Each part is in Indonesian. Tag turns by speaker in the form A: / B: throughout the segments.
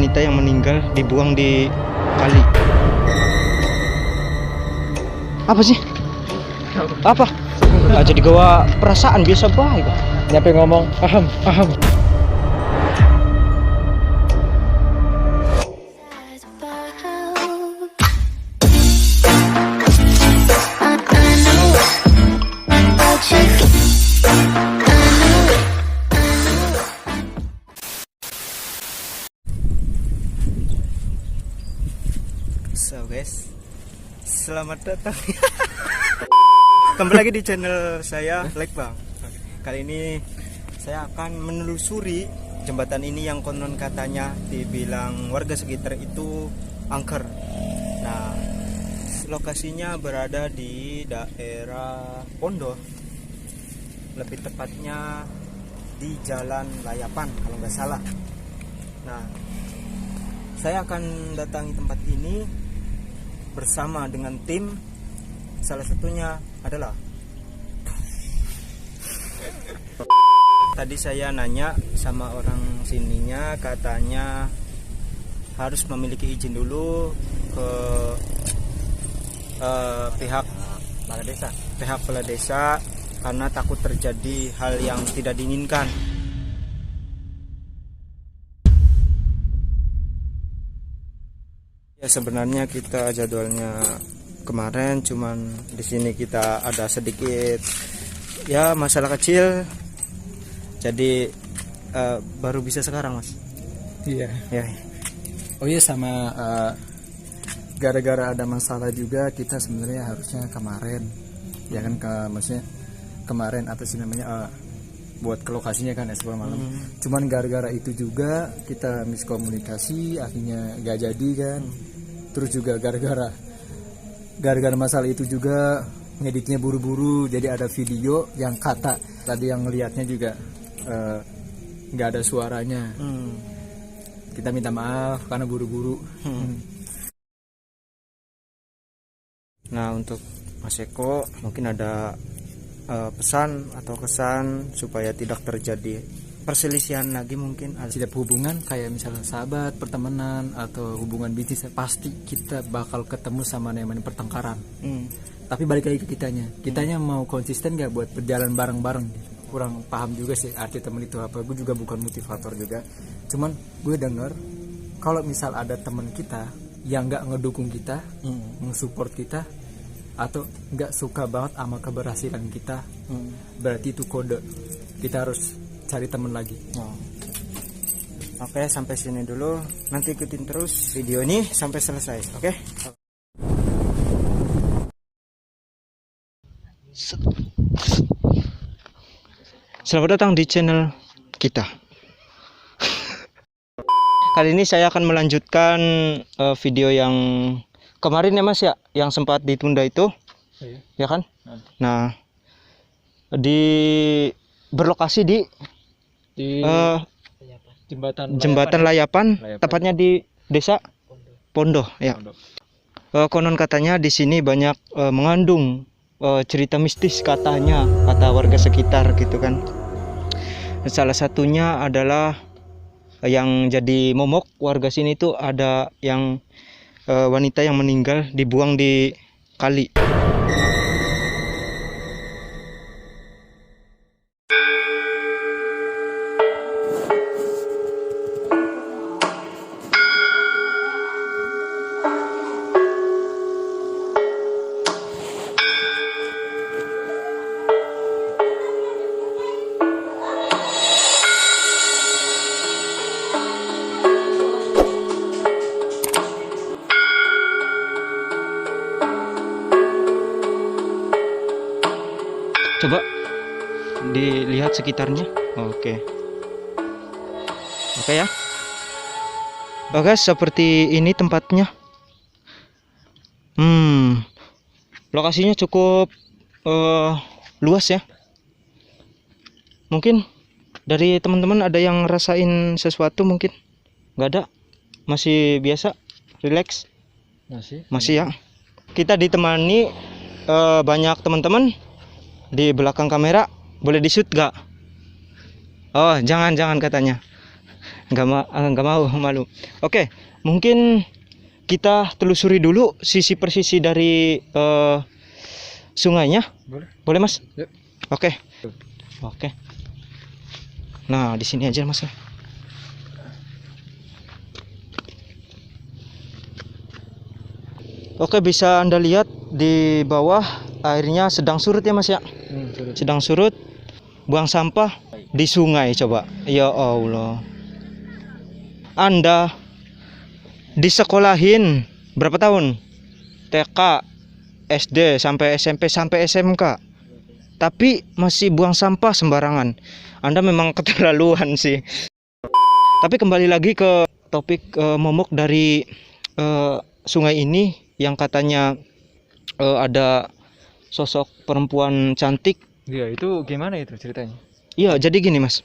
A: wanita yang meninggal dibuang di kali. Apa sih? Apa? Jadi gawa perasaan biasa baik.
B: Nyampe ngomong aham.
A: So guys, selamat datang kembali lagi di channel saya Like Bang. Kali ini saya akan menelusuri jembatan ini yang konon katanya dibilang warga sekitar itu angker. Nah, lokasinya berada di daerah Pondo, lebih tepatnya di Jalan Layapan kalau nggak salah. Nah, saya akan datangi tempat ini bersama dengan tim, salah satunya adalah tadi saya nanya sama orang sininya, katanya harus memiliki izin dulu ke pihak kepala desa karena takut terjadi hal yang tidak diinginkan. Ya, sebenarnya kita jadwalnya kemarin, cuman di sini kita ada sedikit ya masalah kecil, jadi baru bisa sekarang, Mas.
B: Iya.
A: Ya.
B: Oh iya, sama gara-gara ada masalah juga kita sebenarnya harusnya kemarin, ya kan, maksudnya kemarin apa sih namanya, buat ke lokasinya kan esok malam. Cuman gara-gara itu juga kita miskomunikasi, akhirnya gak jadi kan. Terus juga gara-gara masalah itu juga ngeditnya buru-buru, jadi ada video yang kata tadi yang ngelihatnya juga nggak ada suaranya. Kita minta maaf karena buru-buru.
A: Nah, untuk Mas Eko mungkin ada pesan atau kesan supaya tidak terjadi perselisihan lagi, mungkin
B: Setiap hubungan kayak misalnya sahabat, pertemanan atau hubungan bisnis, pasti kita bakal ketemu sama namanya pertengkaran. Tapi balik lagi ke kitanya mau konsisten gak buat berjalan bareng-bareng. Kurang paham juga sih arti temen itu apa. Gue juga bukan motivator juga, cuman gue denger kalau misal ada temen kita yang gak ngedukung kita, nge-support kita, atau gak suka banget sama keberhasilan kita, berarti itu kode kita harus cari temen lagi.
A: Oke, sampai sini dulu. Nanti ikutin terus video ini sampai selesai. Oke. Selamat datang di channel kita. Kali ini saya akan melanjutkan video yang kemarin ya, Mas, ya, yang sempat ditunda itu. Ya kan? Nah, berlokasi di jembatan Layapan, tepatnya di desa Pondo ya. Konon katanya di sini banyak mengandung cerita mistis, katanya, kata warga sekitar gitu kan. Salah satunya adalah yang jadi momok warga sini itu ada yang wanita yang meninggal dibuang di kali. Coba dilihat sekitarnya. Oke ya. Oke, seperti ini tempatnya. Lokasinya cukup luas ya. Mungkin dari teman-teman ada yang ngerasain sesuatu? Mungkin nggak ada, masih biasa, relax. Masih ya. Kita ditemani banyak teman-teman. Di belakang kamera boleh di shoot gak? Oh, jangan katanya. nggak mau malu. Oke, mungkin kita telusuri dulu sisi persisi dari sungainya. Boleh Mas?
B: Yuk.
A: Oke. Oke. Nah, di sini aja Mas. Oke, bisa Anda lihat di bawah airnya sedang surut ya Mas ya. Sedang surut. Buang sampah di sungai coba. Ya Allah. Anda disekolahin berapa tahun? TK, SD, sampai SMP, sampai SMK. Tapi masih buang sampah sembarangan. Anda memang keterlaluan sih. Tapi kembali lagi ke topik momok dari sungai ini yang katanya ada sosok perempuan cantik.
B: Iya, itu gimana itu ceritanya?
A: Iya, jadi gini Mas.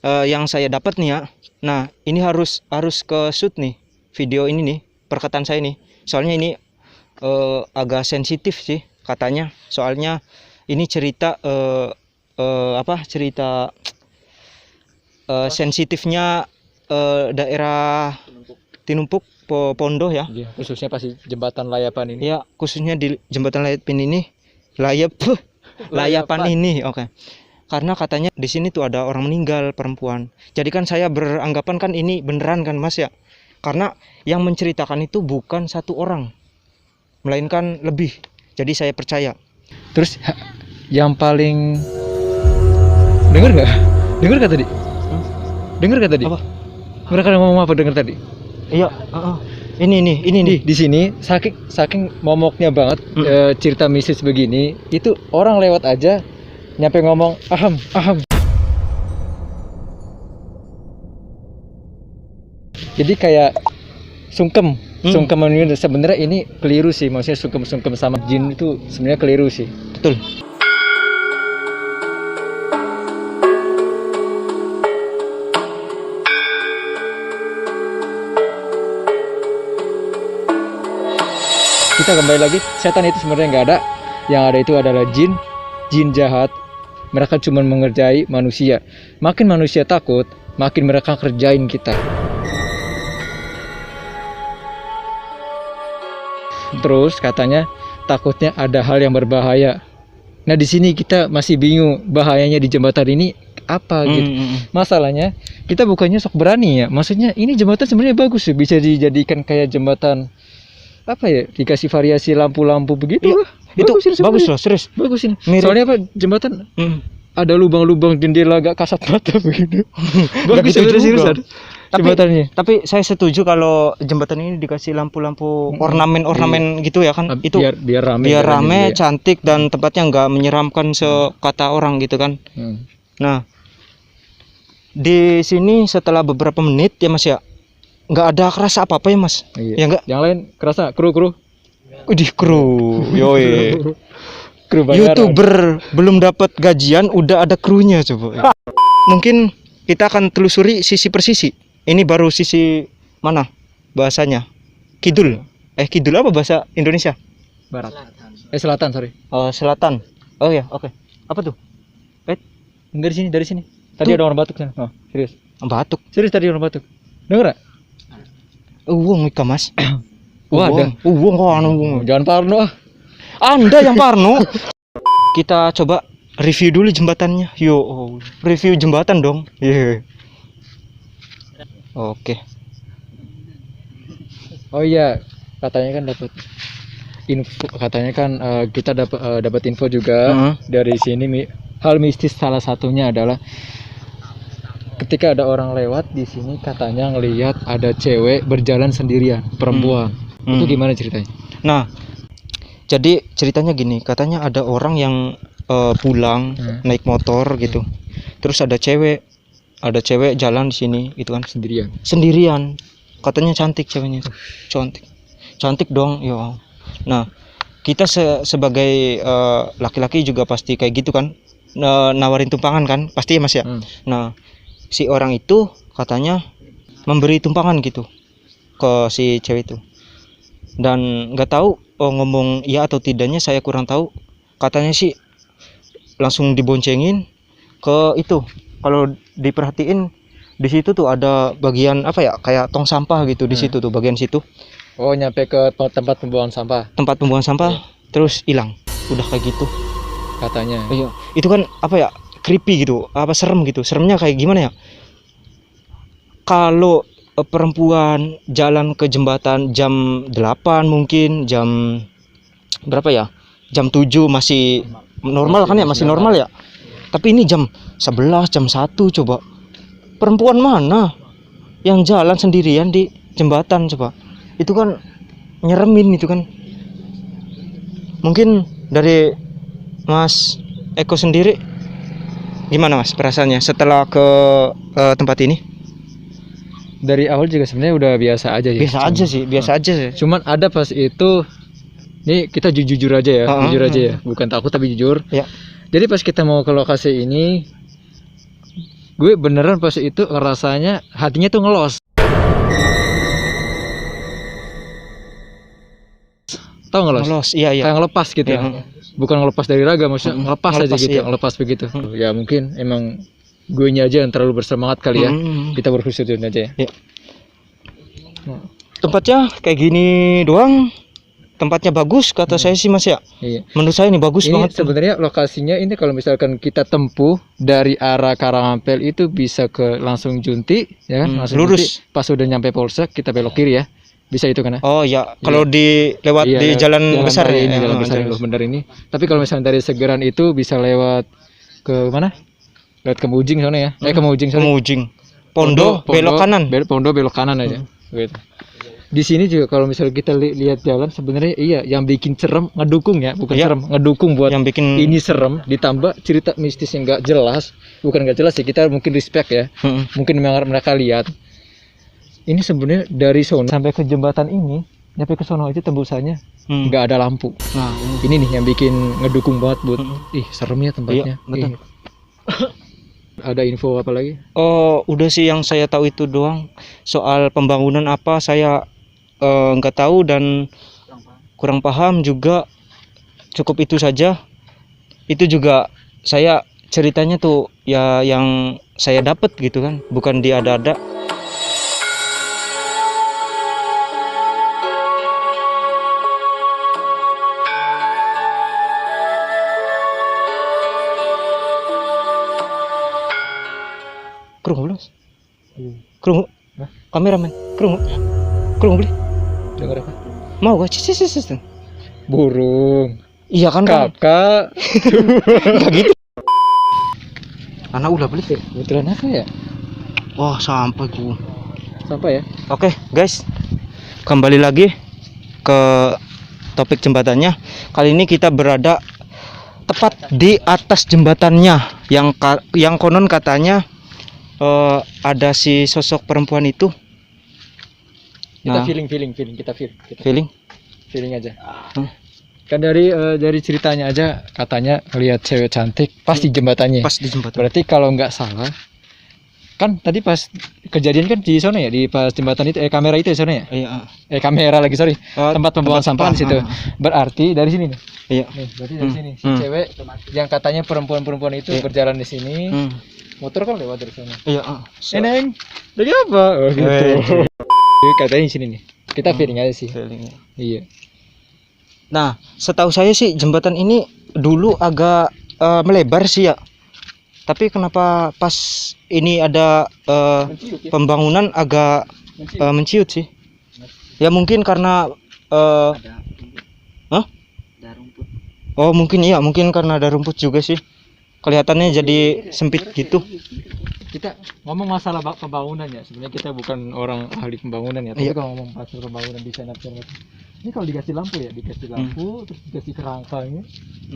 A: Yang saya dapat nih ya. Nah, ini harus ke shoot nih video ini nih, perkataan saya nih. Soalnya ini agak sensitif sih katanya. Soalnya ini cerita cerita sensitifnya daerah Tinumpuk Pondo ya.
B: Iya, khususnya pasti jembatan Layapan ini.
A: Ya, khususnya di jembatan Layapan ini. Oke. Karena katanya di sini tuh ada orang meninggal perempuan. Jadi kan saya beranggapan kan ini beneran kan Mas ya. Karena yang menceritakan itu bukan satu orang, melainkan lebih. Jadi saya percaya.
B: Terus yang paling dengar nggak? Dengar nggak tadi? Dengar nggak tadi?
A: Apa?
B: Mereka ngomong apa dengar tadi?
A: Iya. Ini nih.
B: Di sini saking momoknya banget cerita mistis begini, itu orang lewat aja nyampe ngomong aham. Jadi kayak sungkem ini sebenarnya ini keliru sih, maksudnya sungkem sama jin itu sebenarnya keliru sih.
A: Betul.
B: Kita kembali lagi, setan itu sebenarnya nggak ada, yang ada itu adalah jin jahat. Mereka cuma mengerjai manusia. Makin manusia takut, makin mereka kerjain kita. Terus katanya takutnya ada hal yang berbahaya. Nah di sini kita masih bingung bahayanya di jembatan ini apa gitu. Masalahnya kita bukannya sok berani ya. Maksudnya ini jembatan sebenarnya bagus ya, bisa dijadikan kayak jembatan apa ya, dikasih variasi lampu-lampu begitu.
A: Iya, itu bagus loh, serius.
B: Bagus ini.
A: Mirip.
B: Soalnya apa, jembatan ada lubang-lubang jendela agak kasat mata begitu. Bagus
A: gitu
B: serius
A: juga.
B: jembatannya.
A: Tapi saya setuju kalau jembatan ini dikasih lampu-lampu ornamen gitu ya kan. Itu
B: biar rame.
A: Biar rame, cantik dan tempatnya nggak menyeramkan sekata orang gitu kan. Nah, di sini setelah beberapa menit ya Mas ya, nggak ada kerasa apa-apa ya Mas.
B: Iya.
A: Ya enggak?
B: Yang lain kerasa kru.
A: Udih kru. Yoi.
B: Kru bayaran.
A: YouTuber belum dapat gajian udah ada krunya coba. Mungkin kita akan telusuri sisi persisi. Ini baru sisi mana bahasanya? Kidul. Kidul apa bahasa Indonesia?
B: Barat. Selatan, sorry.
A: Selatan. Oh ya, oke. Apa tuh?
B: Dari sini. Tadi ada orang batuk sana. Oh, serius.
A: Batuk.
B: Serius tadi orang batuk. Dengar enggak?
A: Uang Ika Mas.
B: Wah, ada.
A: Uang.
B: Jangan parno ah.
A: Anda yang parno. Kita coba review dulu jembatannya. Review jembatan dong. Iya. Oke.
B: Oh iya, katanya kan dapat info. Katanya kan kita dapat info juga dari sini. Hal mistis salah satunya adalah ketika ada orang lewat di sini, katanya ngelihat ada cewek berjalan sendirian, perempuan. Itu gimana ceritanya? Nah,
A: jadi ceritanya gini, katanya ada orang yang pulang naik motor gitu. Terus ada cewek jalan di sini gitu kan, sendirian. Katanya cantik ceweknya. Cantik dong, ya. Nah, kita sebagai laki-laki juga pasti kayak gitu kan, nawarin tumpangan kan, pasti ya Mas ya. Nah, si orang itu katanya memberi tumpangan gitu ke si cewek itu. Dan nggak tahu ngomong iya atau tidaknya, saya kurang tahu. Katanya sih langsung diboncengin ke itu. Kalau diperhatiin Di situ tuh ada bagian apa ya? Kayak tong sampah gitu di situ tuh bagian situ.
B: Oh, nyampe ke tempat pembuangan sampah
A: Tempat pembuangan sampah terus hilang. Udah kayak gitu.
B: katanya.
A: Iya. Itu kan apa ya? Creepy gitu. Apa serem gitu. Seremnya kayak gimana ya? Kalau perempuan jalan ke jembatan jam 8 mungkin jam berapa ya? Jam 7 masih normal kan ya? Masih normal ya? Tapi ini jam 11, jam 1 coba. Perempuan mana yang jalan sendirian di jembatan coba? Itu kan nyeremin itu kan. Mungkin dari Mas Eko sendiri gimana Mas perasaannya setelah ke tempat ini?
B: Dari awal juga sebenarnya udah biasa aja ya.
A: Biasa aja sih.
B: Cuman ada pas itu, nih kita jujur aja ya, jujur aja ya, bukan takut tapi jujur.
A: Ya.
B: Jadi pas kita mau ke lokasi ini, gue beneran pas itu rasanya hatinya tuh ngelos. Tahu ngelos?
A: Ngelos, iya.
B: Kayak ngelepas gitu.
A: Iya.
B: Bukan ngelepas dari raga, maksudnya ngelepas aja gitu,
A: iya.
B: ngelepas begitu. Ya mungkin emang gue aja yang terlalu bersemangat kali ya. Kita bersyukur aja ya.
A: Iya. Tempatnya kayak gini doang. Tempatnya bagus kata saya sih Mas ya.
B: Iya.
A: Menurut saya ini bagus
B: Ini
A: banget.
B: sebenarnya lokasinya ini kalau misalkan kita tempuh dari arah Karangampel itu bisa ke langsung Junti ya kan? Langsung
A: lurus.
B: Junti. Pas udah nyampe Polsek kita belok kiri ya. Bisa itu kan ya?
A: Oh ya, kalau di lewat
B: Iya,
A: di jalan besar
B: raya
A: ya.
B: ini, jalan besar yang benar ini. Tapi kalau misalnya dari Segeran itu bisa lewat ke mana? Lewat Kemujing sana ya. Kemujing sana.
A: Kemujing. Pondo belok kanan.
B: Pondo belok kanan aja. Gitu. Di sini juga kalau misalnya kita lihat jalan sebenarnya iya yang bikin serem ngedukung ya, bukan
A: Iya.
B: serem, ngedukung buat
A: Yang bikin
B: ini serem ditambah cerita mistis yang nggak jelas, bukan nggak jelas ya, kita mungkin respect ya, mungkin mereka lihat ini sebenarnya dari sono sampai ke jembatan ini, nyampe ke sono aja tembusannya nggak ada lampu.
A: Nah,
B: Ini nih yang bikin ngedukung banget buat serem ya tempatnya.
A: Iya, betul.
B: Ada info apa lagi?
A: Oh, udah sih yang saya tahu itu doang. Soal pembangunan apa saya nggak tahu dan kurang paham juga. Cukup itu saja. Itu juga saya ceritanya tuh ya yang saya dapat gitu kan, bukan diada-ada. Kerungu belum? Kerungu? Kameramen? Kerungu? Kerungu beli?
B: Dengar apa?
A: Mau gak? Cis.
B: Burung.
A: Iya kan?
B: Kakak.
A: Gak gitu. Anak udah beli.
B: Kebetulan apa ya?
A: Wah sampai ku.
B: Sampai ya?
A: Oke guys, kembali lagi ke topik jembatannya. Kali ini kita berada tepat di atas jembatannya yang konon katanya ada si sosok perempuan itu.
B: Kita
A: Nah,
B: feeling aja. Kan dari ceritanya aja katanya lihat cewek cantik pas di jembatannya.
A: pas di jembatan.
B: Berarti kalau nggak salah kan tadi pas kejadian kan di sana ya, di pas jembatan itu kamera itu di sana ya.
A: Iya.
B: Kamera lagi sorry. Tempat pembuangan sampah di situ. Berarti dari sini nih.
A: Iya.
B: Nih, berarti dari sini si cewek yang katanya perempuan itu berjalan di sini. Motor kan lewat dari sana.
A: Iya.
B: Neng, dari apa? Oh, gitu. Katanya di sini nih. Kita feeling aja sih. Iya.
A: Nah, setahu saya sih jembatan ini dulu agak melebar sih ya. Tapi kenapa pas ini ada pembangunan agak menciut sih? Ya mungkin karena oh mungkin iya, mungkin karena ada rumput juga sih. Kelihatannya jadi sempit gitu.
B: Kita ngomong masalah pembangunan ya. Sebenarnya kita bukan orang ahli pembangunan ya. Tapi kalau ngomong masalah pembangunan desain ini kalau dikasih lampu ya, terus dikasih kerangkanya,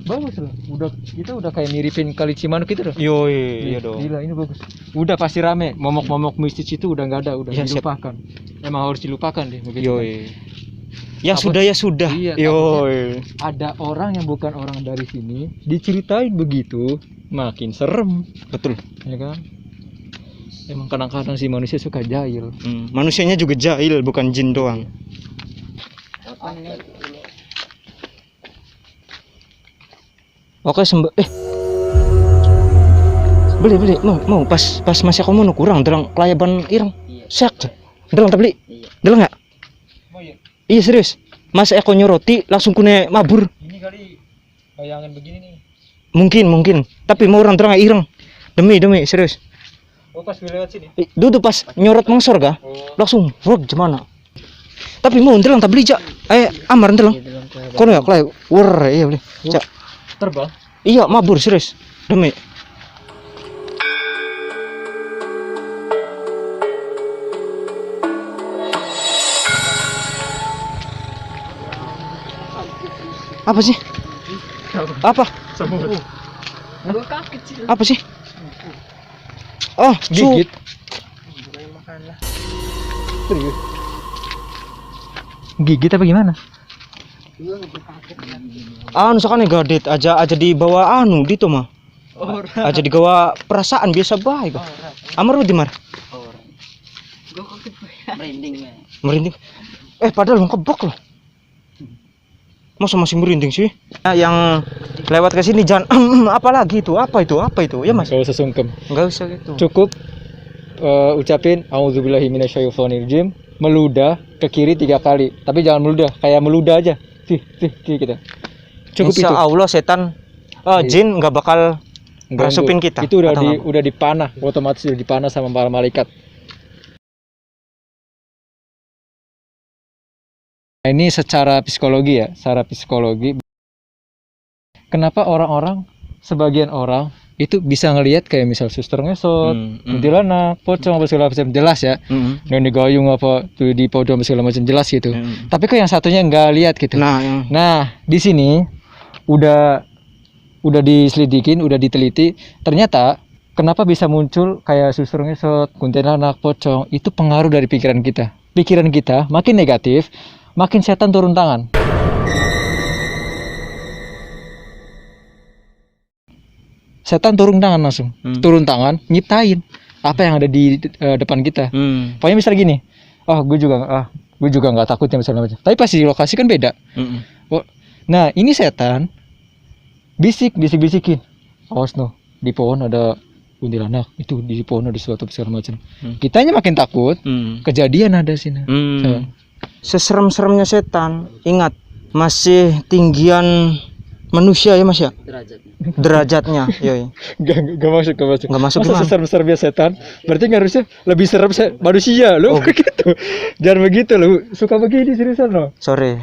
B: bagus loh. Kita udah kayak miripin Kali Cimanuk gitu loh.
A: Iya dong.
B: Gila, ini bagus. Udah pasti rame. Momok-momok mistis itu udah nggak ada, udah dilupakan. Emang harus dilupakan deh begitu.
A: Ya sudah.
B: Iya, ada orang yang bukan orang dari sini diceritain begitu, makin serem.
A: Betul.
B: Ya kan? Emang kadang-kadang sih manusia suka jahil.
A: Manusianya juga jahil, bukan jin doang. Oke, beli mau pas masih aku mau kurang dalam kelayaban irang sak dalam tak beli dalam nggak iya serius masa aku nyoroti langsung kune mabur
B: Ini kali bayangan begini nih.
A: mungkin tapi mau orang terang irang demi serius
B: Oh pas lewat sini.
A: duduk pas nyorot mangsor ga langsung wah gimana tapi mau dalam tak beli cak amar dalam kono ya kelai war iya beli cak
B: Terbang.
A: iya mabur serius demi apa sih apa
B: Semut.
A: apa sih oh
B: Gigit.
A: serius
B: Gigit apa gimana?
A: anu sakane gadet aja di bawah anu dito mah aja di bawah perasaan biasa baik amar di mar merinding padahal mau kebak loh masa masih merinding sih yang lewat ke sini jangan apa lagi itu apa itu ya mas
B: Kalau sesungkem.
A: nggak usah gitu
B: Cukup ucapin auzubillahi minasyaitonirrajim, meludah ke kiri 3 kali. Tapi jangan meludah, kayak meludah aja. Tih kita. Cukup
A: Insya
B: itu.
A: Allah setan jin nggak bakal rasupin kita
B: Itu
A: atau nggak?
B: udah dipanah, otomatis udah dipanah sama para malaikat. Nah, ini secara psikologi ya, kenapa sebagian orang itu bisa ngelihat kayak misal suster ngesot, kuntilanak, pocong apa segala macam jelas ya, nenek gayung apa tuh di pocong apa segala macam jelas gitu. Tapi kok yang satunya nggak lihat gitu. Nah di sini udah diselidikin, udah diteliti, ternyata kenapa bisa muncul kayak suster ngesot, kuntilanak, pocong, itu pengaruh dari pikiran kita. Pikiran kita makin negatif, makin setan turun tangan. Setan turun tangan langsung. Turun tangan, nyiptain apa yang ada di depan kita. Pokoknya misal gini, gue juga nggak takut ya misalnya macam. Tapi pas di lokasi kan beda. Nah ini setan bisikin, awas no, di pohon ada kuntilanak, itu di pohon ada sesuatu segala macam. Kitanya makin takut, kejadian ada sini.
A: Seserem-seremnya setan, ingat masih tinggian manusia ya mas ya, derajatnya. Yoi.
B: Gak masuk.
A: Nggak masuk
B: Masa
A: gimana?
B: serem setan, berarti harusnya lebih serem manusia lo. Gitu. Jangan begitu lo, suka begini seriusan lo.
A: Sorry.